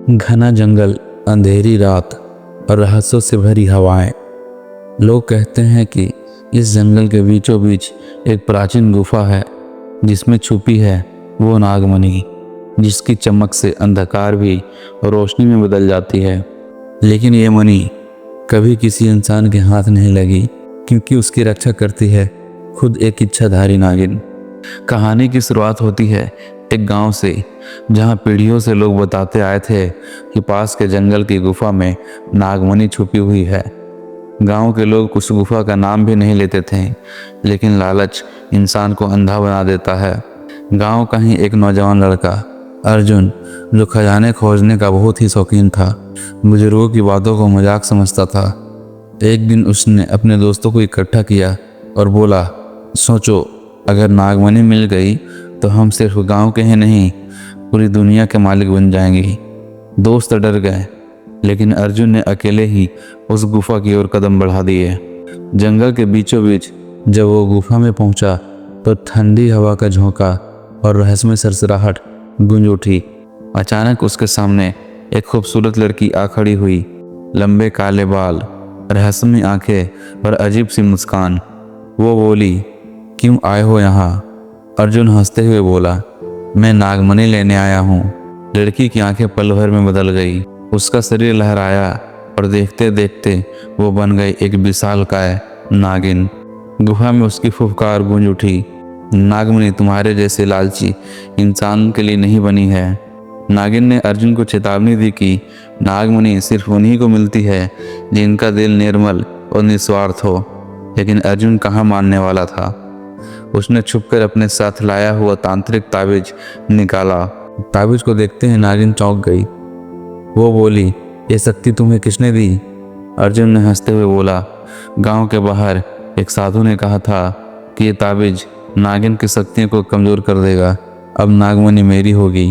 घना जंगल, अंधेरी रात और रहस्यों से भरी हवाएं। लोग कहते हैं कि इस जंगल के बीचों बीच एक प्राचीन गुफा है जिसमें छुपी है वो नागमणि, जिसकी चमक से अंधकार भी रोशनी में बदल जाती है। लेकिन ये मणि कभी किसी इंसान के हाथ नहीं लगी, क्योंकि उसकी रक्षा करती है खुद एक इच्छाधारी नागिन। कहानी की शुरुआत होती है एक गांव से, जहां पीढ़ियों से लोग बताते आए थे कि पास के जंगल की गुफा में नागमणि छुपी हुई है। गांव के लोग उस गुफा का नाम भी नहीं लेते थे, लेकिन लालच इंसान को अंधा बना देता है। गांव का ही एक नौजवान लड़का अर्जुन, जो खजाने खोजने का बहुत ही शौकीन था, बुजुर्गों की बातों को मजाक समझता था। एक दिन उसने अपने दोस्तों को इकट्ठा किया और बोला, सोचो, अगर नागमणि मिल गई तो हम सिर्फ गांव के ही नहीं, पूरी दुनिया के मालिक बन जाएंगे। दोस्त डर गए, लेकिन अर्जुन ने अकेले ही उस गुफा की ओर कदम बढ़ा दिए। जंगल के बीचों बीच जब वो गुफा में पहुंचा तो ठंडी हवा का झोंका और रहस्यमय सरसराहट गूंज उठी। अचानक उसके सामने एक खूबसूरत लड़की आ खड़ी हुई। लंबे काले बाल, रहस्यमय आंखें और अजीब सी मुस्कान। वो बोली, क्यों आए हो यहाँ? अर्जुन हंसते हुए बोला, मैं नागमणि लेने आया हूँ। लड़की की आंखें पल भर में बदल गई, उसका शरीर लहराया और देखते देखते वो बन गई एक विशालकाय नागिन। गुफा में उसकी फुफकार गूंज उठी, नागमणि तुम्हारे जैसे लालची इंसान के लिए नहीं बनी है। नागिन ने अर्जुन को चेतावनी दी कि नागमणि सिर्फ उन्हीं को मिलती है जिनका दिल निर्मल और निस्वार्थ हो। लेकिन अर्जुन कहाँ मानने वाला था। उसने छुपकर अपने साथ लाया हुआ तांत्रिक ताबीज निकाला। ताबीज को देखते ही नागिन चौंक गई। वो बोली, ये शक्ति तुम्हें किसने दी? अर्जुन ने हंसते हुए बोला, गांव के बाहर एक साधु ने कहा था कि ये ताबीज नागिन की शक्तियों को कमजोर कर देगा। अब नागमणि मेरी होगी।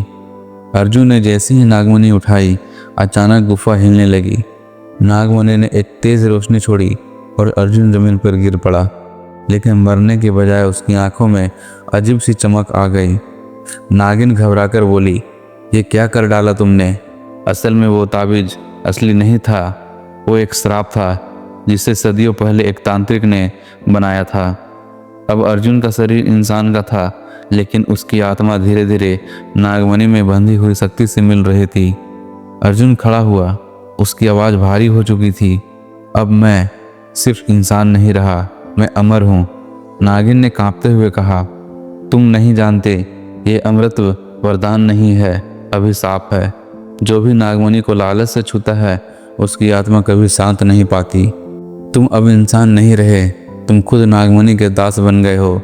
अर्जुन ने जैसे ही नागमणि उठाई, अचानक गुफा हिलने लगी। नागमणि ने एक तेज रोशनी छोड़ी और अर्जुन जमीन पर गिर पड़ा, लेकिन मरने के बजाय उसकी आंखों में अजीब सी चमक आ गई। नागिन घबराकर बोली, ये क्या कर डाला तुमने? असल में वो ताबीज असली नहीं था, वो एक श्राप था जिसे सदियों पहले एक तांत्रिक ने बनाया था। अब अर्जुन का शरीर इंसान का था, लेकिन उसकी आत्मा धीरे धीरे नागमणि में बंधी हुई शक्ति से मिल रही थी। अर्जुन खड़ा हुआ, उसकी आवाज़ भारी हो चुकी थी। अब मैं सिर्फ इंसान नहीं रहा, मैं अमर हूँ। नागिन ने कांपते हुए कहा, तुम नहीं जानते, ये अमृत वरदान नहीं है, अभिशाप है। जो भी नागमणि को लालच से छूता है, उसकी आत्मा कभी शांत नहीं पाती। तुम अब इंसान नहीं रहे, तुम खुद नागमणि के दास बन गए हो।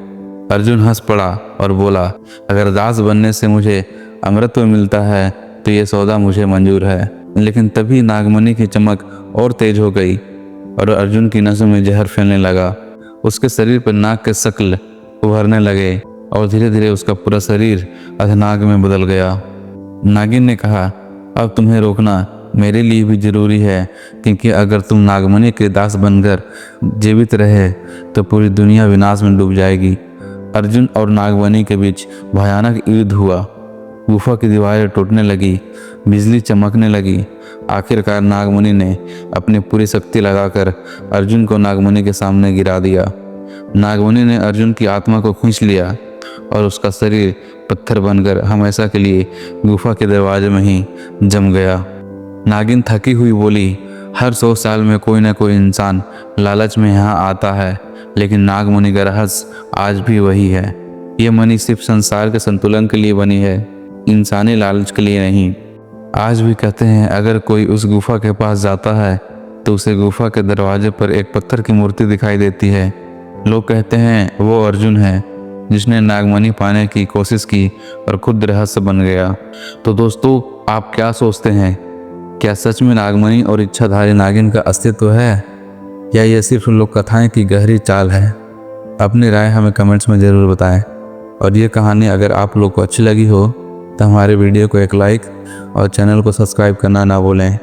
अर्जुन हंस पड़ा और बोला, अगर दास बनने से मुझे अमृत मिलता है तो ये सौदा मुझे मंजूर है। लेकिन तभी नागमणि की चमक और तेज हो गई और अर्जुन की नसों में जहर फैलने लगा। उसके शरीर पर नाग के शक्ल उभरने लगे और धीरे धीरे उसका पूरा शरीर अधनाग में बदल गया। नागिन ने कहा, अब तुम्हें रोकना मेरे लिए भी जरूरी है, क्योंकि अगर तुम नागमणि के दास बनकर जीवित रहे तो पूरी दुनिया विनाश में डूब जाएगी। अर्जुन और नागमणि के बीच भयानक युद्ध हुआ। गुफा की दीवारें टूटने लगी, बिजली चमकने लगी। आखिरकार नागमणि ने अपनी पूरी शक्ति लगाकर अर्जुन को नागमणि के सामने गिरा दिया। नागमणि ने अर्जुन की आत्मा को खींच लिया और उसका शरीर पत्थर बनकर हमेशा के लिए गुफा के दरवाजे में ही जम गया। नागिन थकी हुई बोली, हर 100 साल में कोई ना कोई इंसान लालच में यहाँ आता है, लेकिन नागमणि का रहस्य आज भी वही है। ये मणि सिर्फ संसार के संतुलन के लिए बनी है, इंसानी लालच के लिए नहीं। आज भी कहते हैं, अगर कोई उस गुफा के पास जाता है तो उसे गुफा के दरवाजे पर एक पत्थर की मूर्ति दिखाई देती है। लोग कहते हैं वो अर्जुन है जिसने नागमणि पाने की कोशिश की और खुद रहस्य बन गया। तो दोस्तों, आप क्या सोचते हैं? क्या सच में नागमणि और इच्छाधारी नागिन का अस्तित्व है, या ये सिर्फ लोक कथाएं की गहरी चाल है? अपनी राय हमें कमेंट्स में ज़रूर बताएं। और ये कहानी अगर आप लोग को अच्छी लगी हो तो हमारे वीडियो को एक लाइक और चैनल को सब्सक्राइब करना ना भूलें।